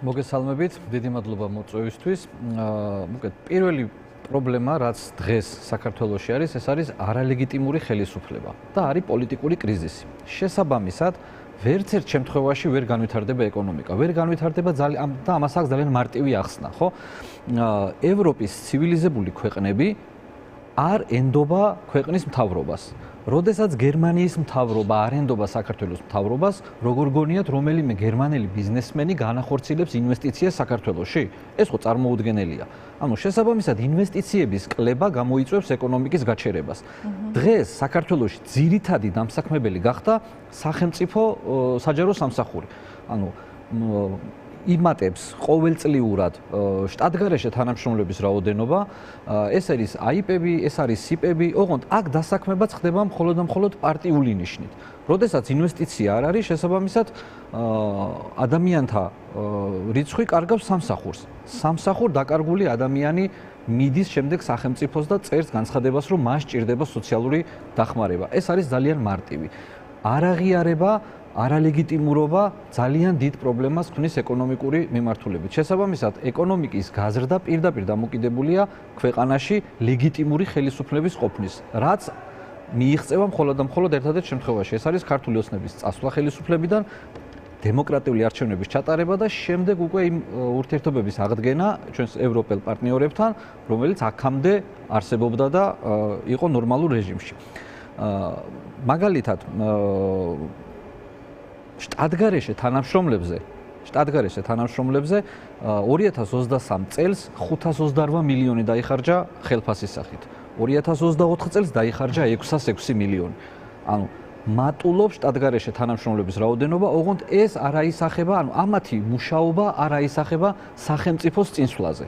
მოგესალმებით, დიდი მადლობა მოწვევისთვის. პირველი პრობლემა, რაც დღეს საქართველოში არის, ეს არის არალეგიტიმური ხელისუფლება და არის პოლიტიკური კრიზისი. შესაბამისად, ვერც ერთ შემთხვევაში ვერ განვითარდება ეკონომიკა, ვერ განვითარდება და ამას აქვს ძალიან მარტივი ახსნა, ხო? ევროპის ცივილიზებული ქვეყნები არ ენდობა ქვეყნის მთავრობას. როდესაც გერმანიის მთავრობა არ ენდობა საქართველოს მთავრობას, როგორ გონიათ რომელიმე გერმანელი ბიზნესმენი განახორციელებს ინვესტიციას საქართველოში? ეს ხო წარმოუდგენელია. ანუ შესაბამისად ინვესტიციების კლება გამოიწვევს ეკონომიკის გაჩერებას. დღეს საქართველოში ძირითადი დამსაქმებელი გახდა სახელმწიფო საჯარო სამსახური. ანუ იმატებს ყოველწლიურად შტატგარეშე თანამშრომლების რაოდენობა, ეს არის აიპები, ეს არის სიპები, ოღონდ აქ დასაქმებაც ხდება მხოლოდ და მხოლოდ პარტიული ნიშნით. როდესაც ინვესტიცია არ არის, შესაბამისად ადამიანთა რიცხვი კარგავს სამსახურს. სამსახურ დაკარგული ადამიანი მიდის შემდეგ სახელმწიფოს და წერს განცხადებას, რომ მას სჭირდება სოციალური დახმარება. ეს არის ძალიან მარტივი. არაღიარება არალეგიტიმურობა ძალიან დიდ პრობლემას ქმნის ეკონომიკური მიმართულებით. შესაბამისად, ეკონომიკის გაზრდა პირდაპირ დამოკიდებულია ქვეყანაში ლეგიტიმური ხელისუფლების ყოფნის, რაც მიიღწევა მხოლოდ და მხოლოდ ერთადერთ შემთხვევაში. ეს არის ქართული ოცნების წასვლა ხელისუფლებიდან, დემოკრატიული არჩევნების ჩატარება და შემდეგ უკვე იმ ურთიერთობების აღდგენა ჩვენს ევროპელ პარტნიორებთან, რომელიც აქამდე არსებობდა და იყო ნორმალურ რეჟიმში. მაგალითად, შტატგარეშე თანამშრომლებზე 2023 წელს 528 მილიონი დაიხარჯა ხელფასის სახით. 2024 წელს დაიხარჯა 606 მილიონი. ანუ მატულობს შტატგარეშე თანამშრომლების რაოდენობა, ოღონდ ეს არ აისახება, ანუ ამათი მუშაობა არ აისახება სახელმწიფოს წინსვლაზე.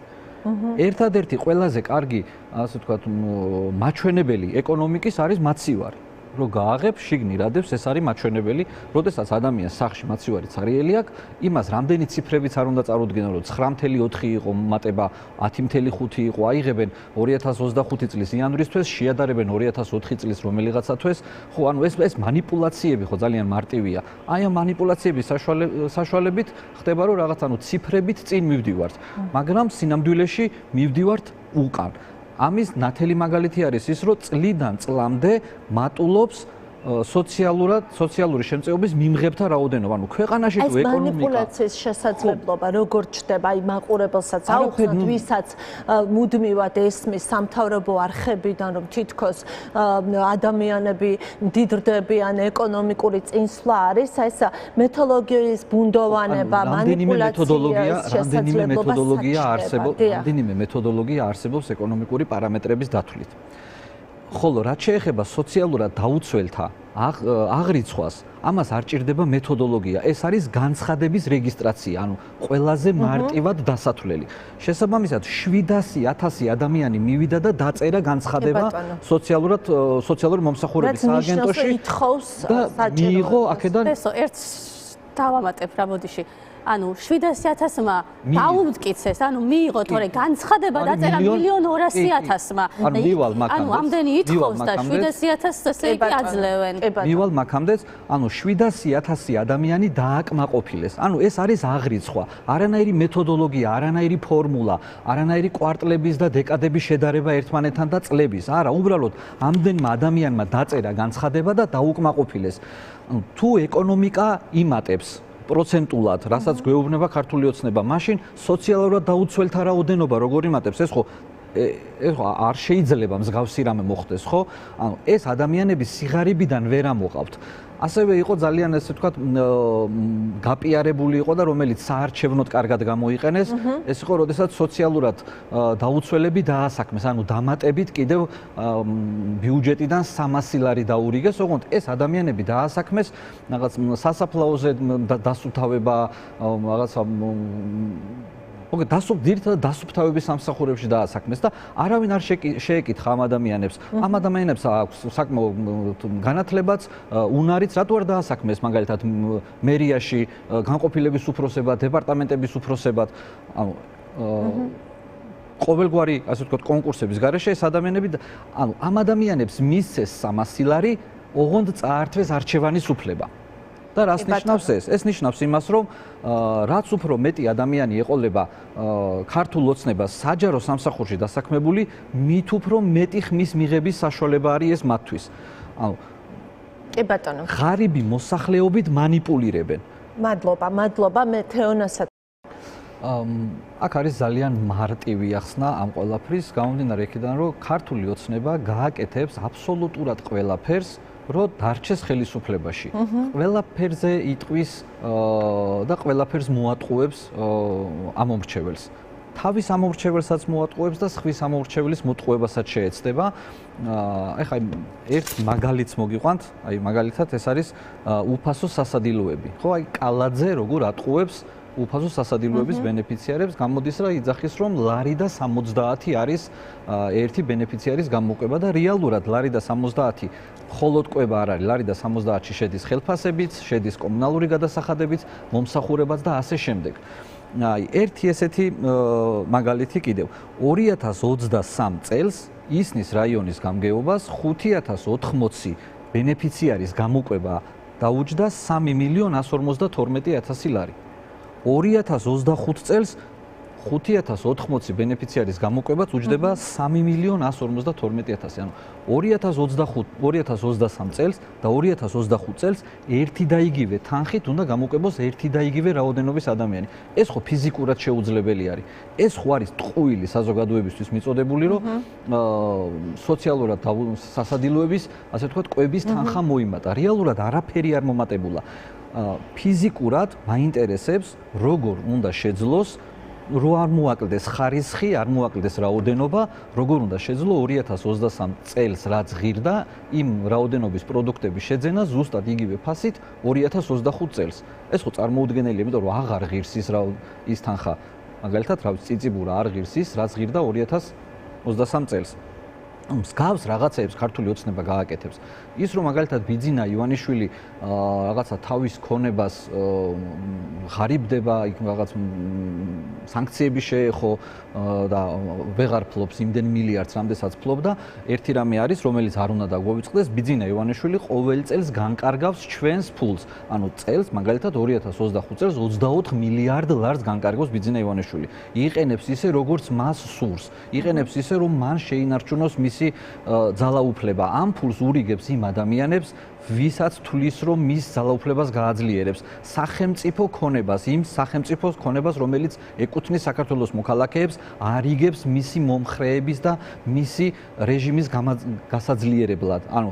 ერთადერთი ყველაზე კარგი, ასე ვთქვათ, მაჩვენებელი ეკონომიკის არის მაცივარი. რო გააღებს, შიგნი რადებს, ეს არის მაჩვენებელი, როდესაც ადამიანს სახლში მაცივარი ცარიელი აქვს, იმას რამდენი ციფრებიც არ უნდა წარუდგინო, რომ 9.4 იყო მატება, 10.5 იყო, აიღებენ 2025 წლის იანვრის თვეს, შეადარებენ 2004 წლის რომელიღაცა თვეს, ხო, ანუ ეს მანიპულაციები ხო ძალიან მარტივია. აი ამ მანიპულაციების საშუალებით ხდება, რომ რაღაც ანუ ციფრებით წინ მივდივართ, მაგრამ სინამდვილეში მივდივართ უკან. ამის ნათელი მაგალითი არის ის, რომ წლიდან წლამდე მატულობს სოციალური შემწეობის მიმღებთა რაოდენობა. ანუ ქვეყანაში თუ ეკონომიკა მანიპულაციის შესაძლებლობა როგორ ჩდება, აი მაყურებელსაც აუხსნათ, ვისაც მუდმივად ესმის სამთავრობო არხებიდან, რომ თითქოს ადამიანები მდიდრდებიან, ეკონომიკური წინსვლა არის, ეს მეთოდოლოგიის ბუნდოვანება, მანიპულაციის შესაძლებლობა რამდენიმე მეთოდოლოგია არსებობს ეკონომიკური პარამეტრების დათვლით. ხოლო რაც შეეხება სოციალურად დაუცველთა აღრიცხვას, ამას არ ჭირდება მეთოდოლოგია. ეს არის განცხადების რეგისტრაცია, ანუ ყველაზე მარტივად დასათვლელი. შესაბამისად, 700.000 ადამიანი მივიდა და დაწერა განცხადება სოციალური მომსახურების სააგენტოში და მიიღო აქედან ერთ დავამატებ რა მოდიში. ანუ 700.000-მა დაუმტკიცეს, ანუ მიიღო თორე განცხადება დაწერა 1.200.000-მა. ანუ ამდენი ითხოვს და 700.000 ესე იგი აძლევენ. მივალ მაქამდეც, ანუ 700.000 ადამიანი დააკმაყოფილეს. ანუ ეს არის აღრიცხვა. არანაირი მეთოდოლოგია, არანაირი ფორმულა, არანაირი კვარტლების და დეკადების შედარება ერთმანეთთან და წლების. არა, უბრალოდ ამდენმა ადამიანმა დაწერა განცხადება და დაუკმაყოფილეს. თუ ეკონომიკა იმატებს პროცენტულად, რასაც გვეუბნება ქართული ოცნება, მაშინ სოციალურად დაუცველთა რაოდენობა როგორ იმატებს, ეს ხო არ შეიძლება მსგავსი რამე მოხდეს, ხო? ანუ ეს ადამიანები სიღარიბიდან ვერ ამოყავთ. ასევე იყო ძალიან ესე ვთქვათ გაპიარებული იყო და რომელიც საარჩევნოდ კარგად გამოიყენეს, ეს იყო როდესაც სოციალურად დაუცველები დაასაქმეს, ანუ დამატებით კიდევ ბიუჯეტიდან 300 ლარი დაურიგეს, ოღონდ ეს ადამიანები დაასაქმეს რაღაც სასაფლაოზე დასუფთავება, რაღაცა ძირითადად დასუფთავების სამსახურებში დაასაქმეს და არავინ არ შეეკითხა ამ ადამიანებს. ამ ადამიანებს აქვს საკმაოდ განათლებაც, უნარიც, რატო არ დაასაქმეს მაგალითად მერიაში განყოფილების უფროსებად, დეპარტამენტების უფროსებად. ანუ ყოველგვარი, ასე ვთქვათ, კონკურსების გარეშე ეს ადამიანები, ანუ ამ ადამიანებს მისცეს 300 ლარი, ოღონდ წაართვეს არჩევანის უფლება. და რას ნიშნავს ეს? ეს ნიშნავს იმას, რომ რაც უფრო მეტი ადამიანი ეყოლება ქართულ ოცნებას საჯარო სამსახურში დასაქმებული, მით უფრო მეტი ხმის მიღების საშუალება არის ეს მათთვის. ანუ კი ბატონო. ღარიბი მოსახლეობით მანიპულირებენ. მადლობა, მე თეონასაც აქ არის ძალიან მარტივი ახსნა ამ ყველაფრის, გამომდინარე იქიდან, რომ ქართული ოცნება გააკეთებს აბსოლუტურად ყველაფერს, რომ დარჩეს ხელისუფლებაში. ყველაფერზე იტყვის და ყველაფერს მოატყუებს ამომრჩეველს. თავის ამორჩეველსაც მოატყუებს და სხვის ამორჩეველის მოტყუებასაც შეეცდება. ეხლა ერთ მაგალითს მოგიყვანთ, აი მაგალითად ეს არის უფასო სასადილოები. ხო, აი კალაძე როგორ ატყუებს უფასო სასადილოების ბენეფიციარებს, გამოდის რა იძახის რომ ლარი და 70 არის ერთი ბენეფიციარის გამოყვება და რეალურად ლარი და 70 მხოლოდ ყვება არ არის, ლარი და 70-ში შედის ხელფასებიც, შედის კომუნალური გადასახადებიც, მომსახურებაც და ასე შემდეგ. აი ერთი ესეთი მაგალითი კიდევ 2023 წელს ისნის რაიონის გამგეობას 5080 ბენეფიციარის გამოყვება დაუჯდა 3.152.000 ლარი. 2025 წელს 5080 ბენეფიციარის გამოყვებაც უჯდება 3.152.000. ანუ 2023 წელს და 2025 წელს ერთი და იგივე თანხით უნდა გამოყვებოს ერთი და იგივე რაოდენობის ადამიანი. ეს ხო ფიზიკურად შეუძლებელი არის. ეს ხო არის ტყუილი საზოგადოებისთვის მიწოდებული, რომ სოციალურად სასადილოების, ასე ვთქვათ, კვების თანხა მოიმატა. რეალურად არაფერი არ მომატებულა. ფიზიკურად მაინტერესებს, როგორ უნდა შეძლოს რო არ მოაკლდეს ხარისხი, არ მოაკლდეს რაოდენობა, როგორ უნდა შეძლო 2023 წელს რაც ღირდა იმ რაოდენობის პროდუქტების შეძენა ზუსტად იგივე ფასით 2025 წელს. ეს ხო წარმოუდგენელია, იმიტომ რომ აღარ ღირს ის თანხა. მაგალითად, რა ვიცი, წიწიბურა არ ღირს ის, რაც ღირდა 2023 წელს. მსგავს რაღაცეებს ქართული ოცნება გააკეთებს. ის რომ მაგალითად ბიძინა ივანიშვილი რაღაცა თავის ქონებას ღარიბდება, იქ რაღაც სანქციები შეეხო და ვეღარ ფლობს იმდენ მილიარდს, რამდენსაც ფლობდა, ერთი რამე არის, რომელიც არ უნდა დაგვავიწყდეს, ბიძინა ივანიშვილი ყოველ წელს განკარგავს ჩვენს ფულს. ანუ წელს მაგალითად 2025 წელს 24 მილიარდ ლარს განკარგავს ბიძინა ივანიშვილი. იყენებს ისე, როგორც მას სურს. იყენებს ისე, რომ მან შეინარჩუნოს მისი ძალაუფლება. ამ ფულს ურიგებს იმ ადამიანებს, ვისაც თulis რომ მის ძალაუფლებას გააძლიერებს, სახელმწიფო ქონებას, იმ სახელმწიფო ქონებას, რომელიც ეკუთვნის საქართველოს მოქალაქეებს, არიგებს მისი მომხრეების და მისი რეჟიმის გასაძლიერებლად. ანუ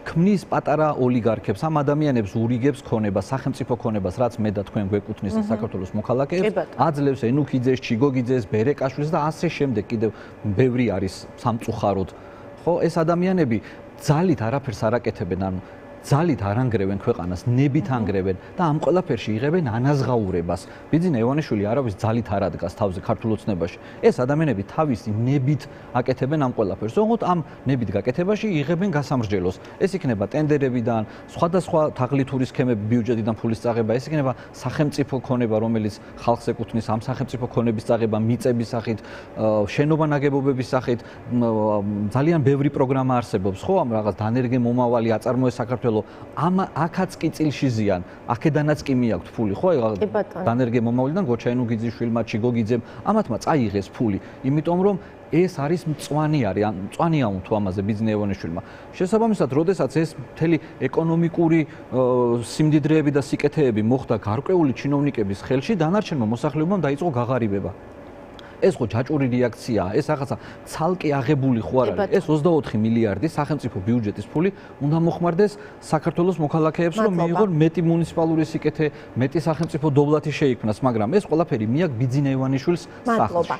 ქმნის პატარა ოლიგარქებს, ამ ადამიანებს ურიგებს ქონებას, სახელმწიფო ქონებას, რაც მე და თქვენ გვეკუთვნის საქართველოს მოქალაქეებს, აძლევს ენუქიძეს, ჩიგოგიძეს, ბერეკაშვილს და ასე შემდეგ კიდევ ბევრი არის სამწუხაროდ. ხო, ეს ადამიანები ძალით არაფერს არ აკეთებენ, ანუ ძალით არ ანგრევენ ქვეყანას, ნებით ანგრევენ და ამ ყველაფერში იღებენ ანაზღაურებას. ბიძინა ივანიშვილი არავის ძალით არ ადგას თავზე ქართულ ოცნებაში. ეს ადამიანები თავისი ნებით აკეთებენ ამ ყველაფერს. ოღონდ ამ ნებით გაკეთებაში იღებენ გასამრჯელოს. ეს იქნება ტენდერებიდან, სხვადასხვა თაღლითური სქემები, ბიუჯეტიდან ფულის წაღება, ეს იქნება სახელმწიფო ქონება, რომელიც ხალხს ეკუთვნის, ამ სახელმწიფო ქონების წაღება მიწების სახით, შენობა ნაგებობების სახით, ძალიან ბევრი პროგრამა არსებობს, ხო, ამ რაღაც დანერგე მომავალი აწარმოეს საქართველოს ამ აქაც კი წილში ზიან, აქედანაც კი მიაქვთ ფული, ხო? დანერგე მომავლიდან გოჩაინუ გიძიშვილმა, ჩიგოგიძემ, ამათმა წაიღეს ფული, იმიტომ რომ ეს არის მწვანე არის, მწვანე აუნთო ამაზე ბიძინა ივანიშვილმა. შესაბამისად, როდესაც ეს მთელი ეკონომიკური სიმდიდრეები და სიკეთეები მოხდა გარკვეული ჩინოვნიკების ხელში, დანარჩენმა მოსახლეობამ დაიწყო გაღარიბება. ეს ხო ჯაჭვური რეაქციაა, ეს რაღაცა ცალკე აღებული ხო არ არის. ეს 24 მილიარდი სახელმწიფო ბიუჯეტის ფული უნდა მოხმარდეს საქართველოს მოქალაქეებს, რომ მიიღონ მეტი მუნიციპალური სიკეთე, მეტი სახელმწიფო დოვლათი შეიქმნას, მაგრამ ეს ყველაფერი მიაქვს ბიძინა ივანიშვილს სახლში.